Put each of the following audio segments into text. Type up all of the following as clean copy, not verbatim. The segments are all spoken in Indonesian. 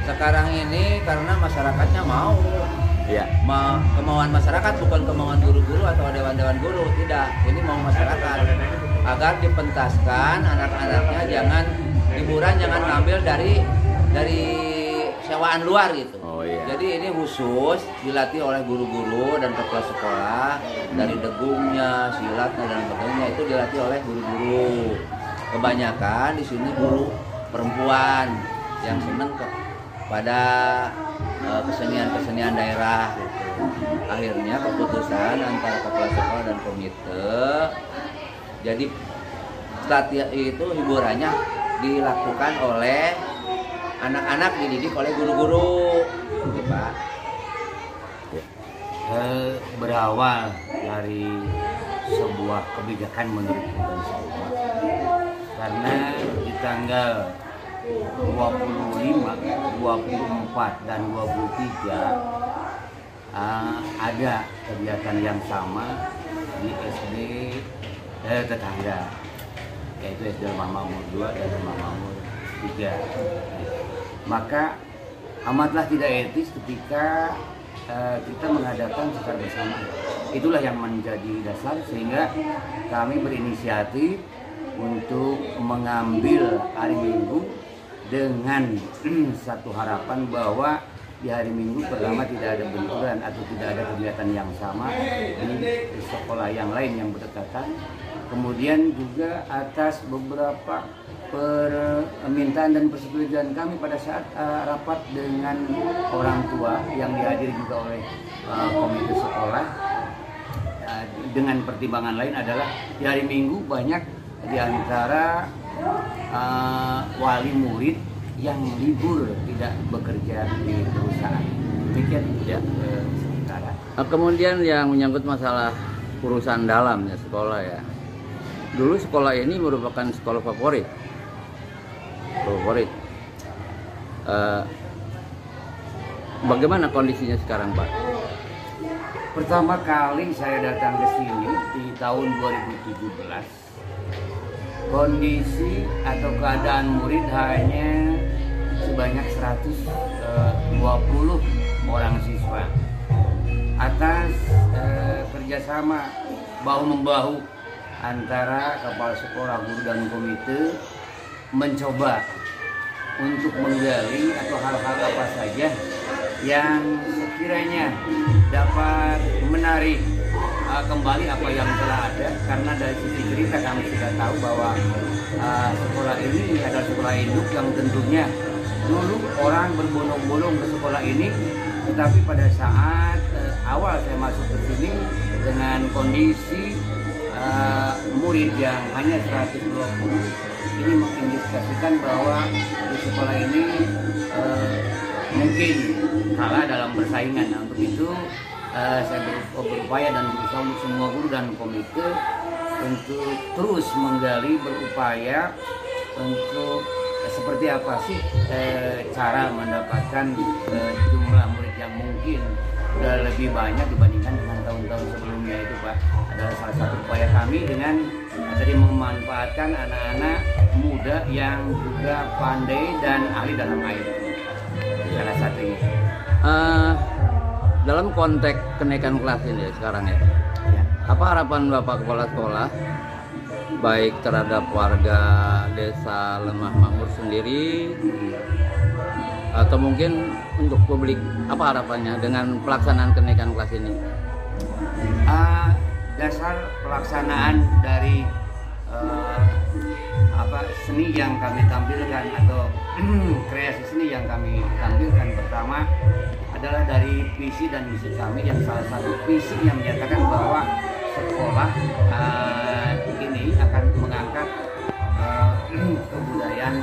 sekarang ini karena masyarakatnya mau. Iya. Kemauan masyarakat bukan kemauan guru-guru atau dewan-dewan guru, tidak. Ini mau masyarakat agar dipentaskan anak-anaknya, jangan hiburan jangan ngambil dari sewaan luar gitu. Oh, iya. Jadi ini khusus dilatih oleh guru-guru dan kepala sekolah, dari degungnya, silatnya dan sebagainya itu dilatih oleh guru-guru. Kebanyakan di sini guru perempuan yang seneng pada kesenian-kesenian daerah gitu. Akhirnya keputusan antara kepala sekolah dan komite, jadi latihan itu hiburannya dilakukan oleh anak-anak, dididik oleh guru-guru gitu, Pak. Berawal dari sebuah kebijakan menurut saya, karena di tanggal 25, 24 dan 23 ada kegiatan yang sama di SD tetangga, yaitu SD Lemah Makmur 2 dan Lemah Makmur 3. Maka amatlah tidak etis ketika kita mengadakan secara bersama. Itulah yang menjadi dasar sehingga kami berinisiatif untuk mengambil hari Minggu dengan satu harapan bahwa di hari Minggu pertama tidak ada benturan atau tidak ada kegiatan yang sama di sekolah yang lain yang berdekatan. Kemudian juga atas beberapa permintaan dan persetujuan kami pada saat rapat dengan orang tua yang dihadiri juga oleh komite sekolah, dengan pertimbangan lain adalah di hari Minggu banyak di antara wali murid yang libur tidak bekerja di perusahaan. Demikian ya sementara. Kemudian yang menyangkut masalah urusan dalam ya sekolah ya. Dulu sekolah ini merupakan sekolah favorit. Bagaimana kondisinya sekarang, Pak? Pertama kali saya datang ke sini di tahun 2017, kondisi atau keadaan murid hanya sebanyak 120 orang siswa. Atas kerjasama bahu-membahu antara kepala sekolah, guru dan komite mencoba untuk menggali atau hal-hal apa saja yang sekiranya dapat menarik kembali apa yang telah ada, karena dari sisi cerita kami sudah tahu bahwa sekolah ini adalah sekolah induk yang tentunya dulu orang berbondong-bondong ke sekolah ini, tetapi pada saat awal saya masuk ke sini dengan kondisi murid yang hanya 120, ini mengindikasikan bahwa di sekolah ini mungkin kalah dalam persaingan. Nah, untuk itu saya berupaya dan berusaha untuk semua guru dan komite untuk terus menggali, berupaya untuk seperti apa sih cara mendapatkan jumlah murid yang mungkin sudah lebih banyak dibandingkan dengan tahun-tahun sebelumnya. Itu Pak adalah salah satu upaya kami dengan tadi memanfaatkan anak-anak muda yang juga pandai dan ahli dalam air, salah satunya. Dalam konteks kenaikan kelas ini sekarang ya, apa harapan Bapak Kepala Sekolah baik terhadap warga desa Lemah Makmur sendiri atau mungkin untuk publik, apa harapannya dengan pelaksanaan kenaikan kelas ini? Dasar pelaksanaan dari seni yang kami tampilkan atau kreasi seni yang kami tampilkan pertama adalah dari visi dan misi kami, yang salah satu visi yang menyatakan bahwa sekolah ini akan mengangkat kebudayaan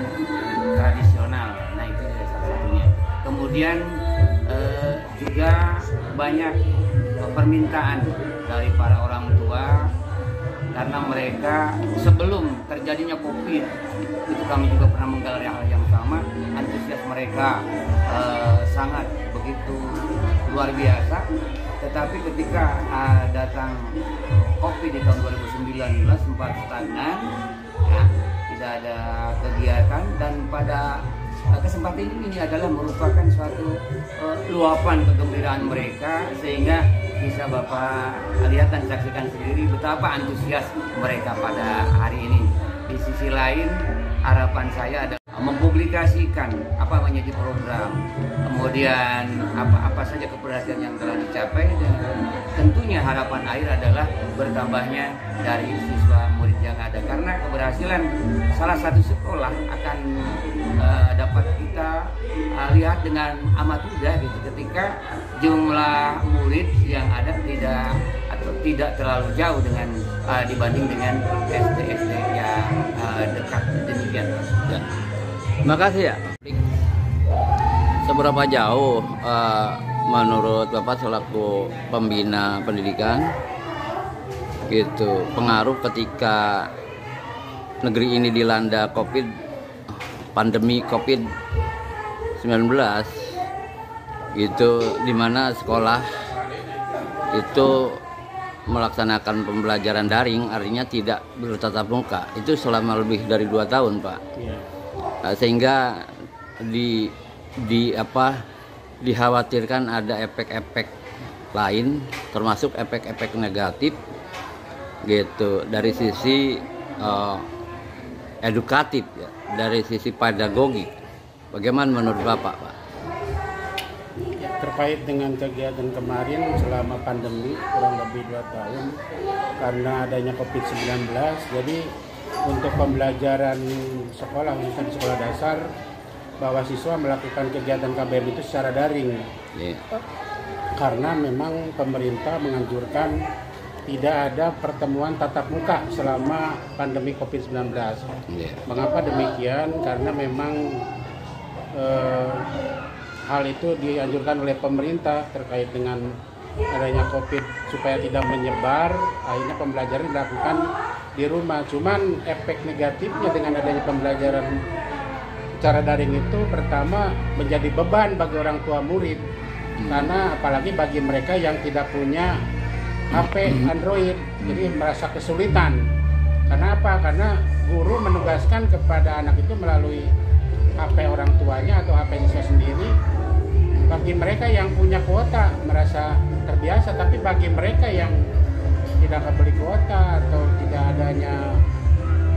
tradisional. Nah, itu salah satunya. Kemudian juga banyak permintaan dari para orang tua, karena mereka sebelum terjadinya COVID itu kami juga pernah menggelar hal yang sama. Antusias mereka sangat begitu luar biasa, tetapi ketika datang COVID di tahun 2019 sempat stagnan, ya, tidak ada kegiatan, dan pada kesempatan ini adalah merupakan suatu luapan kegembiraan mereka, sehingga bisa Bapak lihat dan saksikan sendiri betapa antusias mereka pada hari ini. Di sisi lain, harapan saya adalah mempublikasikan apa menjadi program, kemudian apa saja keberhasilan yang telah dicapai, dan tentunya harapan akhir adalah bertambahnya dari siswa murid yang ada, karena keberhasilan salah satu sekolah akan dapat kita lihat dengan amat mudah gitu, ketika jumlah murid yang ada tidak terlalu jauh dengan dibanding dengan SD yang dekat, demikian. Ya. Terima kasih ya. Seberapa jauh menurut Bapak selaku pembina pendidikan gitu pengaruh ketika negeri ini dilanda pandemi COVID-19 gitu, di mana sekolah itu melaksanakan pembelajaran daring, artinya tidak bertatap muka, itu selama lebih dari 2 tahun, Pak. Sehingga dikhawatirkan ada efek-efek lain, termasuk efek-efek negatif gitu dari sisi edukatif ya, dari sisi pedagogik. Bagaimana menurut Bapak, Pak? Terkait dengan kegiatan kemarin selama pandemi kurang lebih 2 tahun karena adanya COVID-19, jadi untuk pembelajaran sekolah, khususnya di sekolah dasar, bahwa siswa melakukan kegiatan KBM itu secara daring. Karena memang pemerintah menganjurkan tidak ada pertemuan tatap muka selama pandemi COVID-19. Mengapa demikian? Karena memang hal itu dianjurkan oleh pemerintah terkait dengan adanya COVID supaya tidak menyebar. Akhirnya pembelajaran dilakukan di rumah. Cuman efek negatifnya dengan adanya pembelajaran secara daring itu pertama menjadi beban bagi orang tua murid, karena apalagi bagi mereka yang tidak punya HP Android, jadi merasa kesulitan. Karena apa? Karena guru menugaskan kepada anak itu melalui HP orang tuanya atau HP siswa sendiri. Bagi mereka yang punya kuota merasa terbiasa, tapi bagi mereka yang tidak beli kuota atau tidak adanya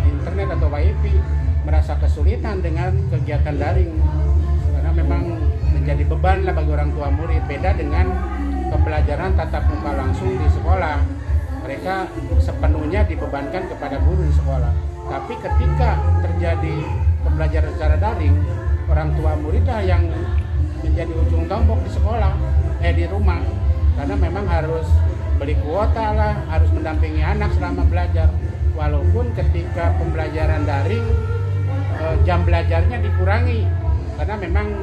internet atau wifi merasa kesulitan dengan kegiatan daring, karena memang menjadi beban lah bagi orang tua murid. Beda dengan pembelajaran tatap muka langsung di sekolah, mereka sepenuhnya dibebankan kepada guru di sekolah. Tapi ketika terjadi pembelajaran secara daring, orang tua murid lah yang menjadi ujung tombak di sekolah, di rumah, karena memang harus beli kuota lah, harus mendampingi anak selama belajar. Walaupun ketika pembelajaran daring jam belajarnya dikurangi, karena memang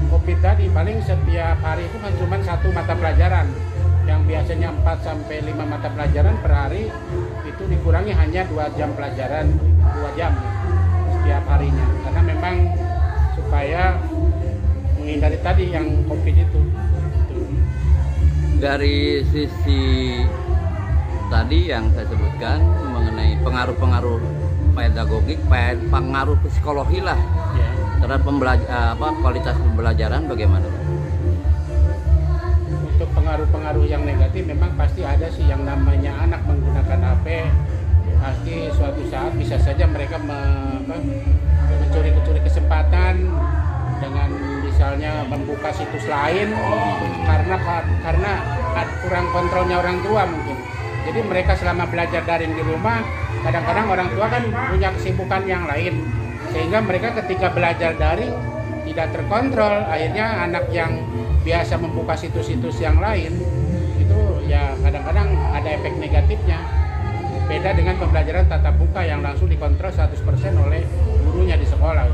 COVID tadi paling setiap hari itu kan cuma 1 mata pelajaran, yang biasanya 4 sampai 5 mata pelajaran per hari, itu dikurangi hanya 2 jam pelajaran, 2 jam setiap harinya, karena memang supaya menghindari tadi yang COVID itu. Dari sisi tadi yang saya sebutkan mengenai pengaruh-pengaruh pedagogik, pengaruh psikologi lah terhadap kualitas pembelajaran, bagaimana? Untuk pengaruh-pengaruh yang negatif memang pasti ada sih, yang namanya anak menggunakan HP, pasti suatu saat bisa saja mereka mencuri kesempatan dengan misalnya membuka situs lain, karena kurang kontrolnya orang tua mungkin. Jadi mereka selama belajar daring di rumah, kadang-kadang orang tua kan punya kesibukan yang lain, sehingga mereka ketika belajar daring tidak terkontrol. Akhirnya anak yang biasa membuka situs-situs yang lain itu ya kadang-kadang ada efek negatifnya. Beda dengan pembelajaran tatap muka yang langsung dikontrol 100% oleh gurunya di sekolah.